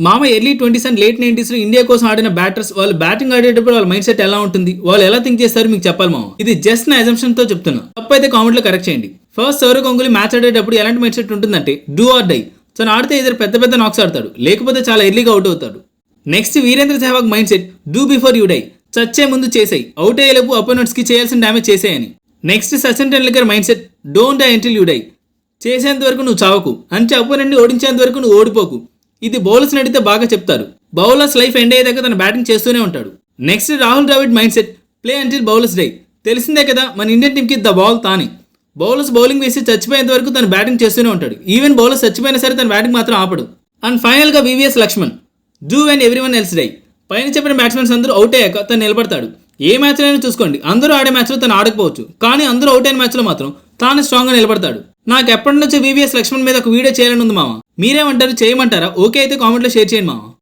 మామ early 20s and late 90s లో India కోసం ఆడిన బ్యాటర్స్ వాళ్ళు బ్యాటింగ్ ఆడేటప్పుడు వాళ్ళ మైండ్ సెట్ ఎలా ఉంటుంది, వాళ్ళు ఎలా థింక్ చేస్తారు మీకు చెప్పాలి మామ. ఇది జస్ట్ నా అజంప్షన్ తో చెప్తున్నా, తప్పైతే కామెంట్ లో కరెక్ట్ చేయండి. ఫస్ట్ సౌరవ్ గంగూలీ మ్యాచ్ ఆడేటప్పుడు ఎలాంటి మైండ్ సెట్ ఉంటుందంటే డూ ఆర్ డై. తను ఆడితే ఇద్దరు పెద్ద నాక్స్ ఆడతాడు, లేకపోతే చాలా ఎర్లీగా అవుట్ అవుతాడు. Next Virender Sehwag mindset do before you die. చచ్చే ముందు చేసాయి, అవుట్ అయ్యేలోపు అపోనెంట్స్ కి చేయాల్సిన డ్యామేజ్ చేసేయని. Next Sachin Tendulkar mindset don't die until you die. చేసేంత వరకు నువ్వు చావకు, అంటే అపోనెంట్ ని ఓడించేంత వరకు నువ్వు ఓడిపోకు. ఇది బౌలర్స్ అడిగితే బాగా చెప్తారు. బౌలర్స్ లైఫ్ ఎండ్ అయ్యేదాకా తన బ్యాటింగ్ చేస్తూనే ఉంటాడు. Next Rahul Dravid mindset play until bowlers die. తెలిసిందే కదా మన ఇండియన్ టీమ్ కి ద బాల్ తానే. బౌలర్స్ బౌలింగ్ వేసి చచ్చిపోయేంత వరకు తను బ్యాటింగ్ చేస్తూనే ఉంటాడు. ఈవెన్ బౌలర్స్ చచ్చిపోయినా సరే తన బ్యాటింగ్ మాత్రం ఆపడు. అండ్ ఫైనల్ గా VVS Laxman do when everyone else die. పైన చెప్పిన బ్యాట్స్మెన్స్ అందరూ అవుట్ అయ్యాక తను నిలబడతాడు. ఏ మ్యాచ్ అయినా చూసుకోండి, అందరూ ఆడే మ్యాచ్లో తను ఆడకపోవచ్చు, కానీ అందరూ అవుట్ అయిన మ్యాచ్లో మాత్రం తాను స్ట్రాంగ్గా నిలబడతాడు. నాకు ఎప్పటి నుంచో వివిఎస్ లక్ష్మణ్ మీద ఒక వీడియో చేయాలని ఉంది మామ. మీరేమంటారు, చేయమంటారా? ఓకే అయితే కామెంట్లో షేర్ చేయండి మామ.